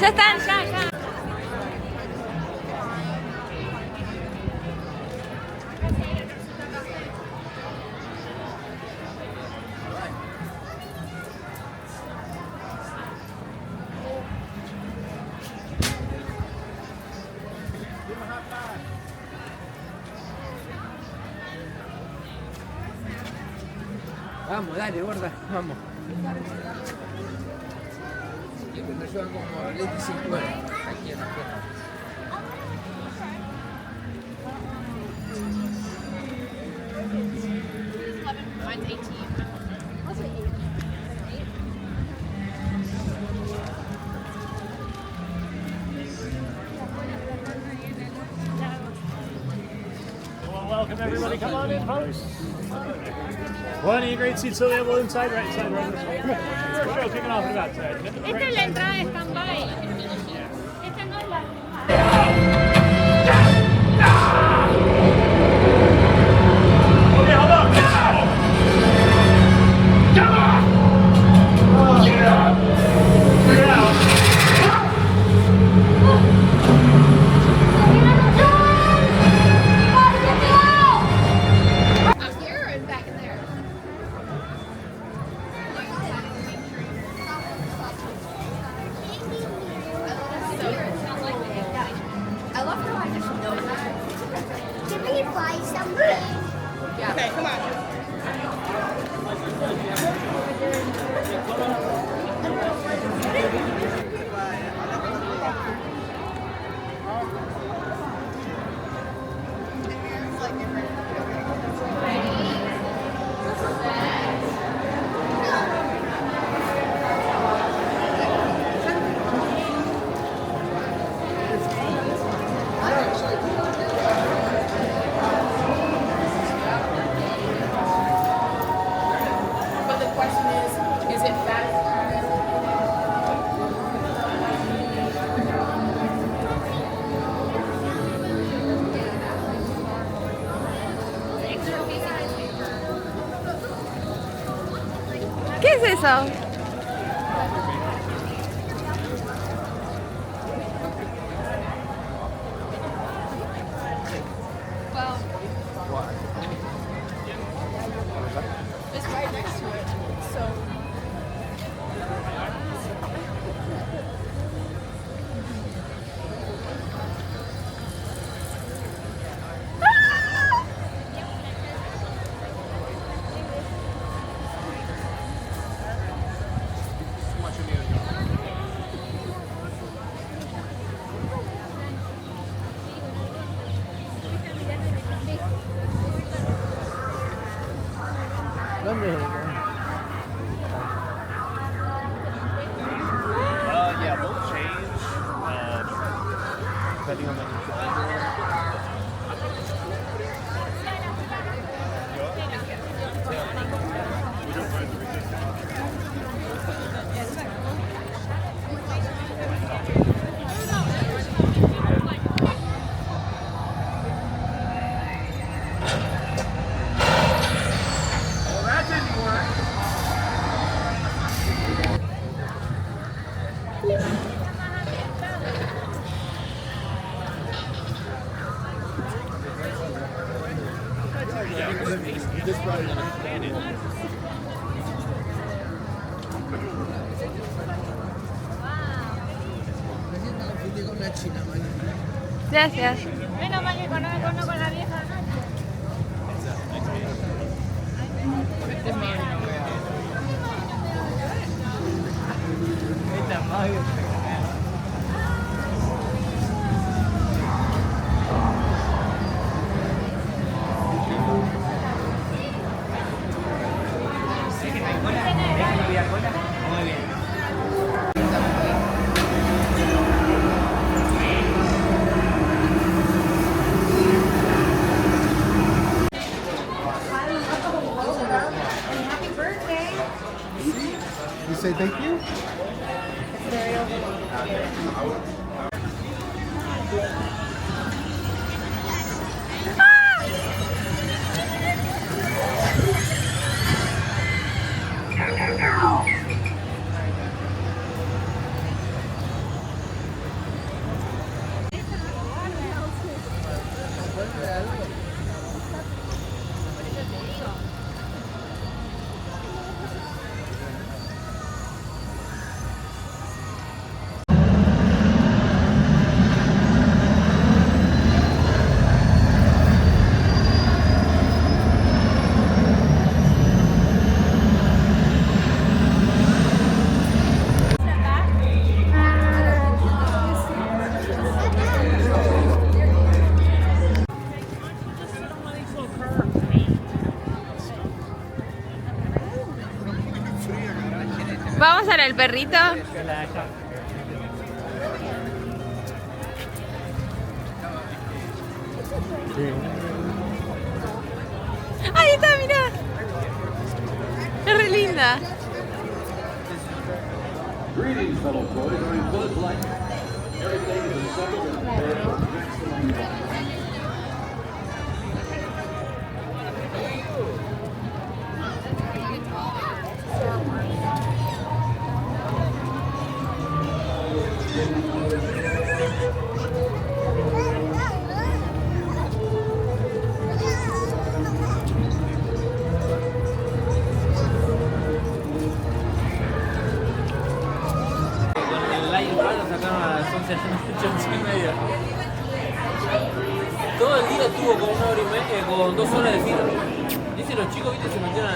ya están. Vamos, dale, gorda, vamos. Y cuando llevan como leche sin cuero, aquí en la zona. Welcome everybody, come on in folks. One of your great seats available inside, right side, right side. Come on. Show kicking off in about 10 minutes. Esta es la entrada de stand-by. Esta no es la... Okay, hold on. Come on! Get up! Get out! Okay, come on. But the question is it fat? ¿Qué es eso? Well, it's right next to it, so. ¿Dónde es? Yeah, both change. Depending on the Con una china, man. Gracias. Menos mal que conozco con la vieja. Esta magia. Muy bien. You say thank you? para el perrito? Ahí está, mirá. Es re linda. Greetings, fellow boys. I'm Buzz Lightyear. Everything is assembled and prepared for maximum fun. Sacaron a las 11:30. Todo el día estuvo con 1 hora y media, con 2 horas de fila. Dicen los chicos, viste, se metieron a...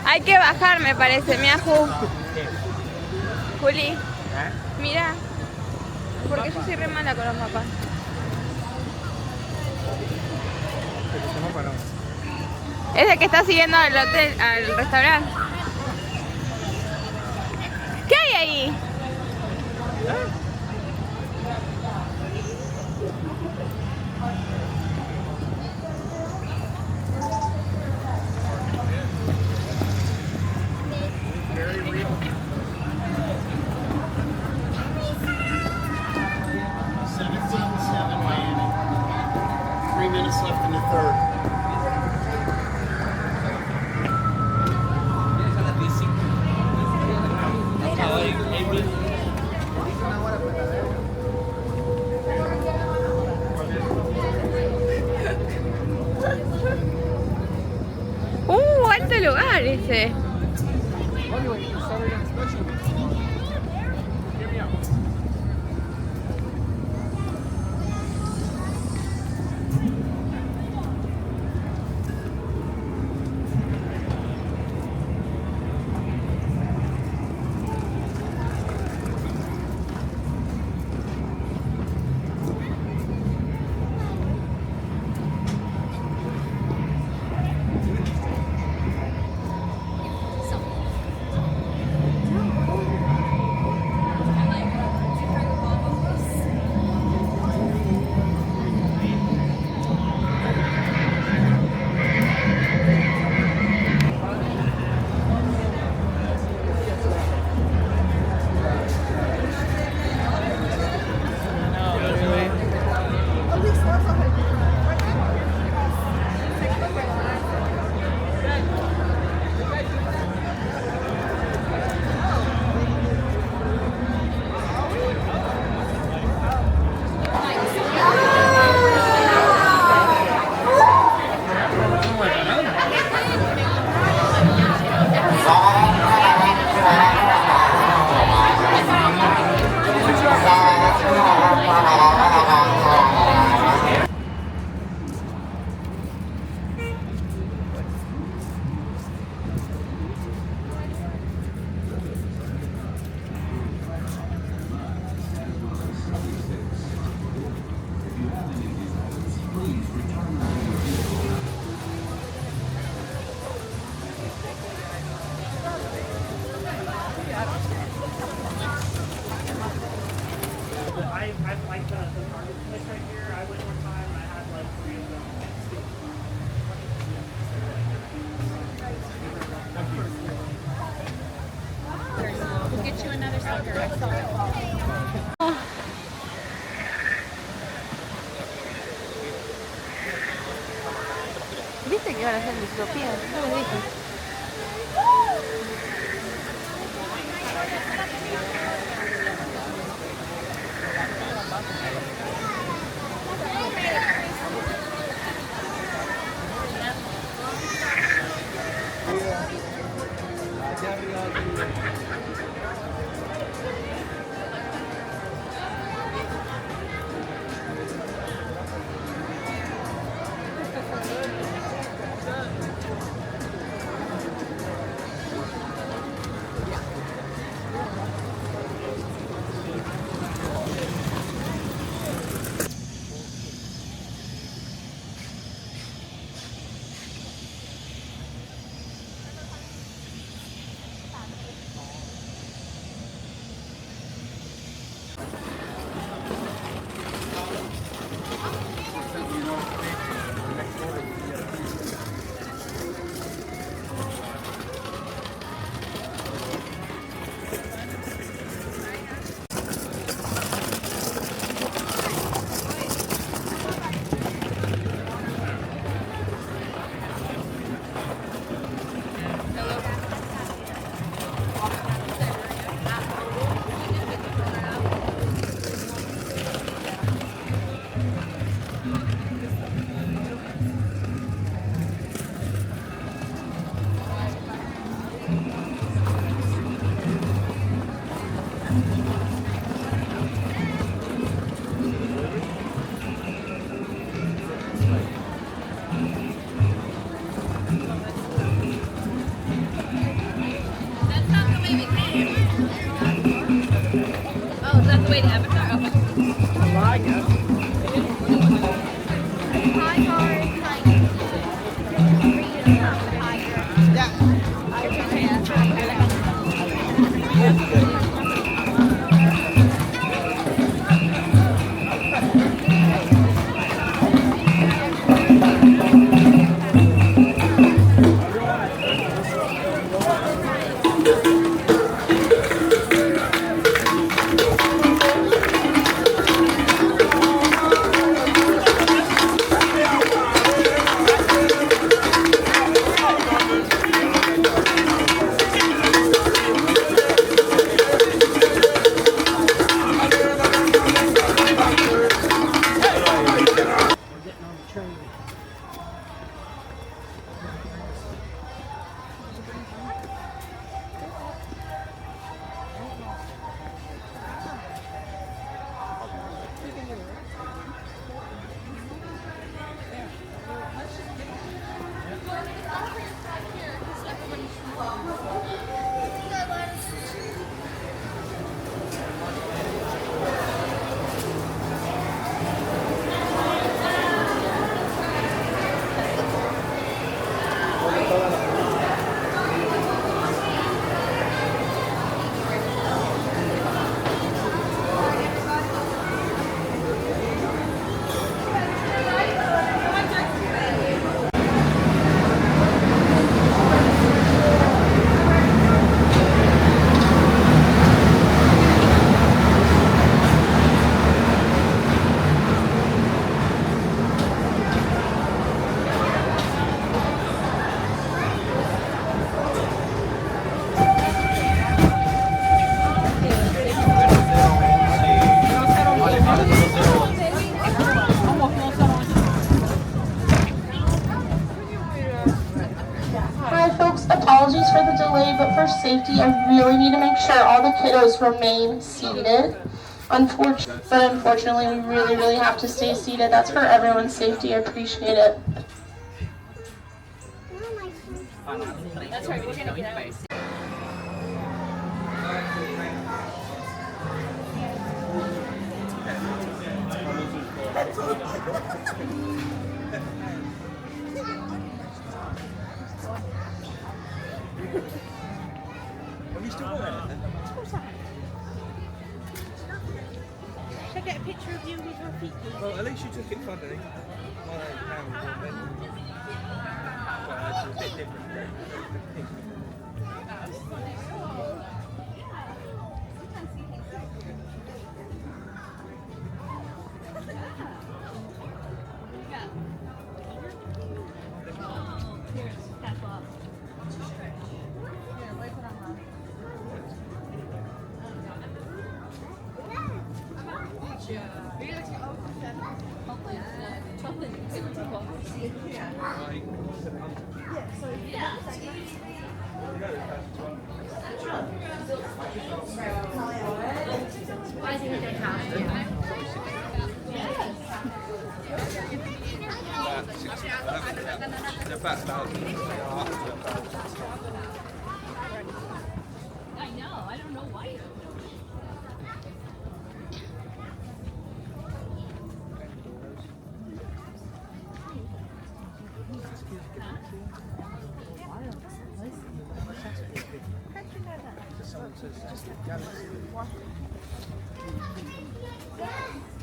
Hay que bajar, me parece, mira, Juli, mira, porque yo soy re mala con los mapas. Es el que está siguiendo al hotel, al restaurante. ¿Qué hay ahí? Alto lugar ese. I like the market place right here. I went one time and I had like 3 of them. We'll get you another sucker. I saw it. ¿Viste que iban a hacer distopía? No me dije. Oh, is that the way to Avatar? Okay. I guess. Hi, Hard. Apologies for the delay, but for safety, I really need to make sure all the kiddos remain seated. Unfortunately, we really have to stay seated. That's for everyone's safety. I appreciate it. That's right, we're gonna get out. Are we still going? I get a picture of you with Rafiki? Well, at least you took it funny. Well, it's a bit different. I know. I don't know why.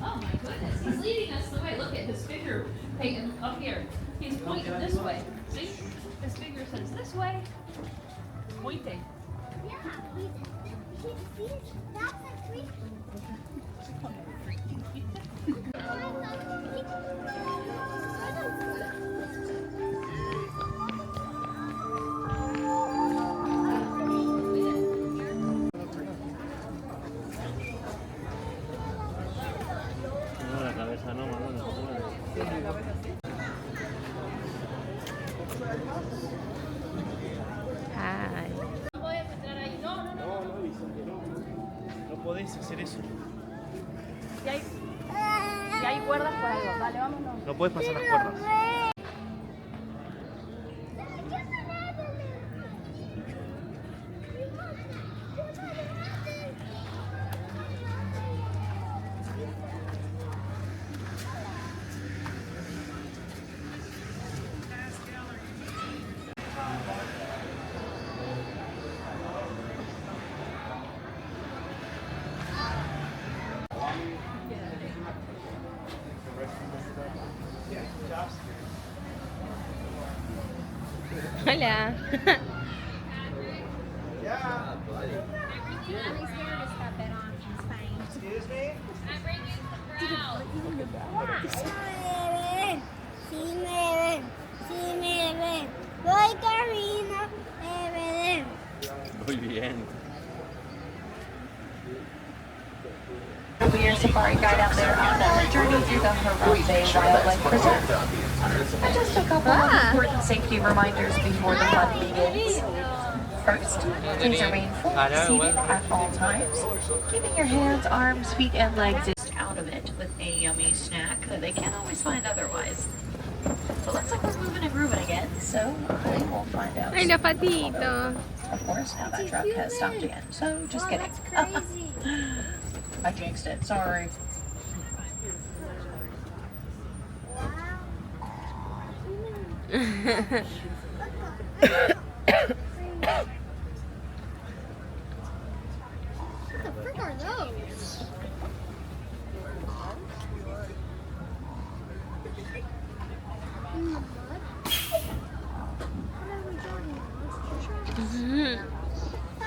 Oh my goodness, he's leading us the way. Look at his figure painting up here. He's pointing this way. See? His figure says this way. Pointing. No, la cabeza no, mano, no se mueve. Ay. No voy a entrar ahí. No, no, no. No podéis hacer eso. Y hay cuerdas por algo. Dale, vámonos. No puedes pasar las cuerdas. Hola. Voy camino, me ven. Muy bien. We'll be your safari guide out there on our journey through the Harambe Wildlife Preserve. And just a couple of important safety reminders before the fun begins. First, please remain fully seated at all times, keeping your hands, arms, feet, and legs out of it with a yummy snack that they can't always find otherwise. So looks like we're moving and grooving again, so I will find out. Ay, la patito. Of course, now that truck has stopped again, so just kidding. I jinxed it, sorry. What the frick are those? In the mud? What are we doing?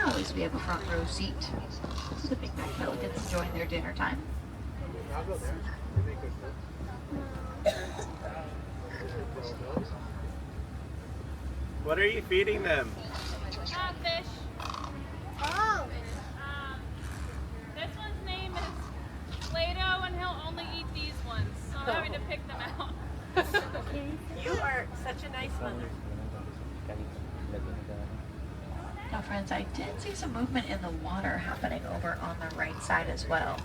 Always we have a front row seat to the Big Mac Pelicans enjoying their dinner time. What are you feeding them? Fish. Oh. This one's name is Play-Doh, and he'll only eat these ones. So I'm having to pick them out. You are such a nice mother. Now friends, I did see some movement in the water happening over on the right side as well.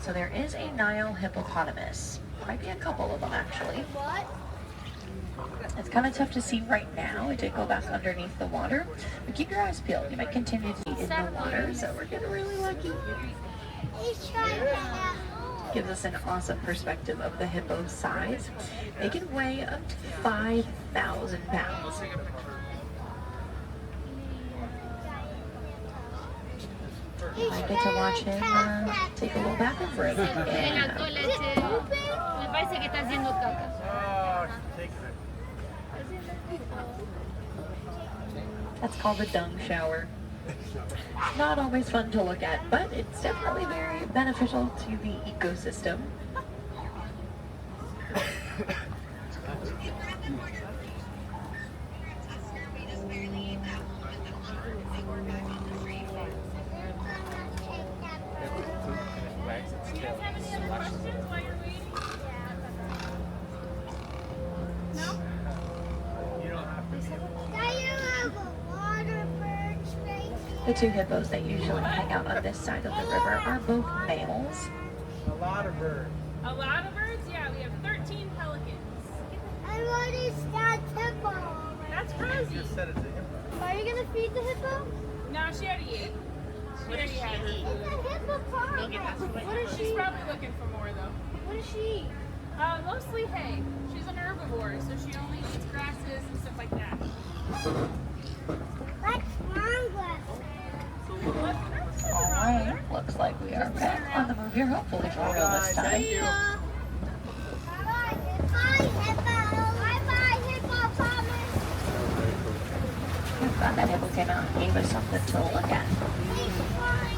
So there is a Nile hippopotamus. Might be a couple of them actually. What? It's kind of tough to see right now. It did go back underneath the water. But keep your eyes peeled. You might continue to be in the water, so we're getting really lucky. He's trying to have. Gives us an awesome perspective of the hippo's size. They can weigh up to 5,000 pounds. I get to watch him take a little bathroom break. Yeah. Me parece que está haciendo caca. That's called a dung shower. Not always fun to look at, but it's definitely very beneficial to the ecosystem. The two hippos that usually hang out on this side of the river are both males. A lot of birds. A lot of birds? Yeah, we have 13 pelicans. I want to start hippo. That's Rosie. Said it's a hippo. Are you going to feed the hippo? No, she already ate. She already had her It's food. a hippopotamus. What is She's she? probably looking for more though. What does she eat? Mostly hay. She's an herbivore, so she only eats grasses and stuff like that. That's mongrel. Alright, looks like we are back on the move here, hopefully for real this time. Bye, hippo. Bye, hippopotamus. I'm glad that hippo came out and gave us something to look at. Please find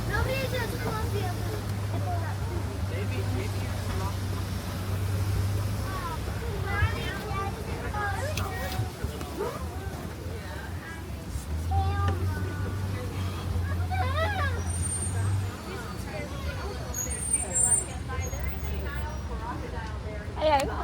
Nobody does Columbia. Hay algo.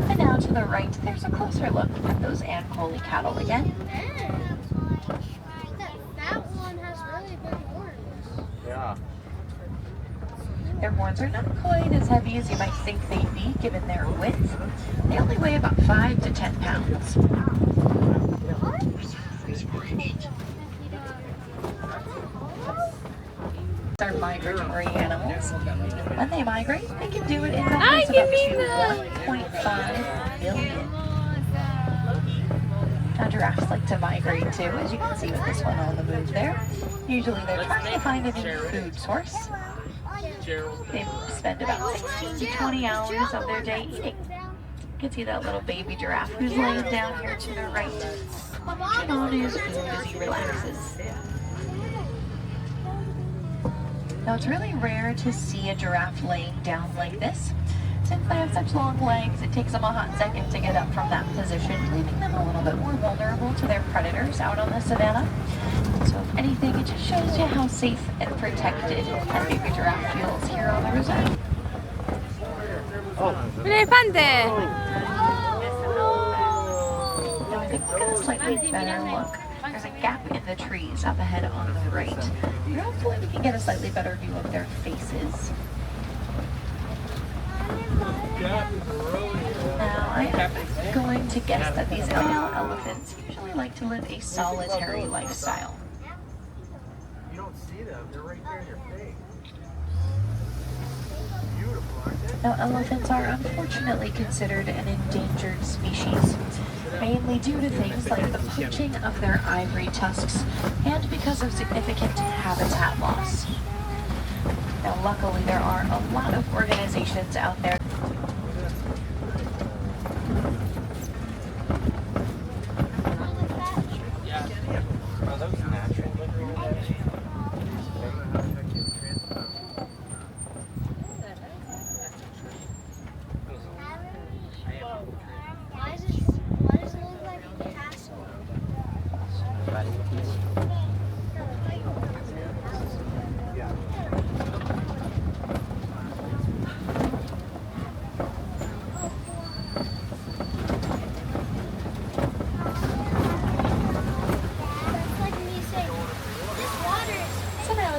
And now to the right, there's a closer look at those Ancoli cattle again. That one has really big horns. Yeah. Their horns are not quite as heavy as you might think they'd be, given their width. They only weigh about 5 to 10 pounds. Are migratory animals. When they migrate, they can do it in numbers of up to 1.5 million. Now giraffes like to migrate too, as you can see with this one on the move there. Usually they're trying to find a new food source. They spend about 16 to 20 hours of their day eating. You can see that little baby giraffe who's laying down here to the right, munching on his food as he relaxes. Now it's really rare to see a giraffe laying down like this. Since they have such long legs, it takes them a hot second to get up from that position, leaving them a little bit more vulnerable to their predators out on the savannah. So if anything, it just shows you how safe and protected that baby giraffe feels here on the reserve. ¡Un elefante! Now I think we'll get a slightly better look. There's a gap in the trees up ahead on the right. And hopefully we can get a slightly better view of their faces. Now I'm going to guess that these male elephants usually like to live a solitary lifestyle. You don't see them. They're right there in your face. Beautiful, aren't they? Now elephants are unfortunately considered an endangered species, mainly due to things like the poaching of their ivory tusks and because of significant habitat loss. Now luckily there are a lot of organizations out there . Why does it look like a castle?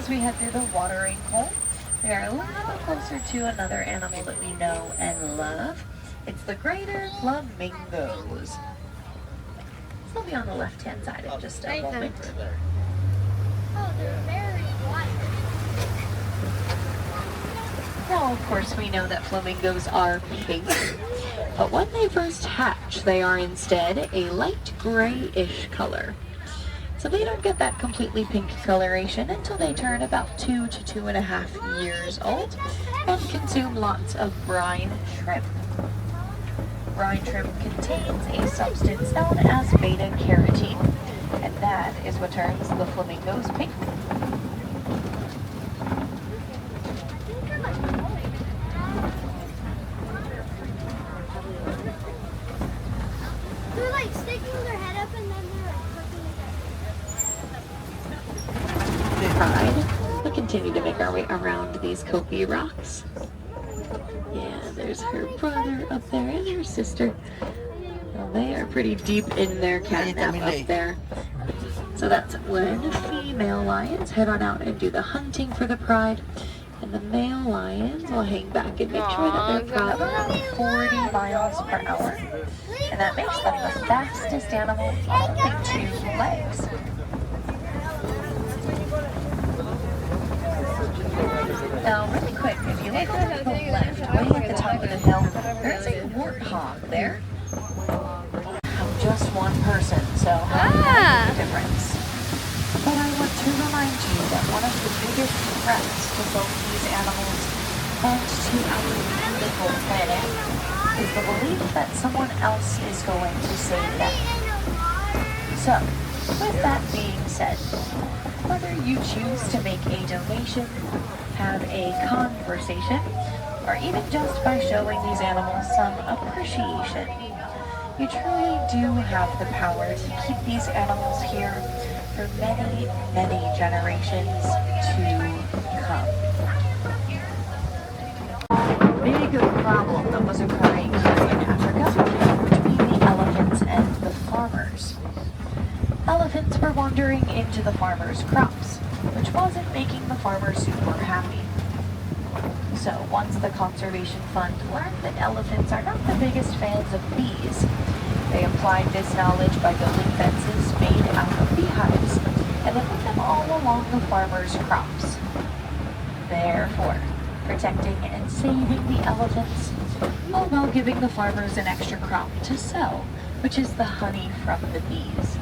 as we head through the watering hole, we are a little closer to another animal that we know and love. It's the greater flamingos. They'll be on the left-hand side in just a moment. Oh, they're very white. Now, of course, we know that flamingos are pink, but when they first hatch, they are instead a light grayish color. So they don't get that completely pink coloration until they turn about 2 to 2.5 years old and consume lots of brine shrimp. Brine shrimp contains a substance known as beta-carotene, and that is what turns the flamingos pink. They're like sticking their head up and then they're like looking Pride. We continue to make our way around these Kopi rocks. Yeah, there's her brother up there and her sister. Well, they are pretty deep in their catnap up there. So that's when female lions head on out and do the hunting for the pride. And the male lions will hang back and make sure that they're probably around 40 miles per hour. And that makes them the fastest animal on only 2 legs. Now, really quick, if you look over to the left, way at the top of the hill, there's a warthog there. I'm just one person, so how do you know the difference? But I want to remind you that one of the biggest threats to both these animals and to our beautiful planet is the belief that someone else is going to save them. So, with that being said, whether you choose to make a donation, have a conversation, or even just by showing these animals some appreciation, you truly do have the power to keep these animals here for many, many generations to come. Big problem that was occurring here in Africa between the elephants and the farmers. Elephants were wandering into the farmers' crops, which wasn't making the farmers super happy. So once the Conservation Fund learned that elephants are not the biggest fans of bees, they applied this knowledge by building fences made out of beehives, and they put them all along the farmers' crops. Therefore, protecting and saving the elephants, all while giving the farmers an extra crop to sell, which is the honey from the bees.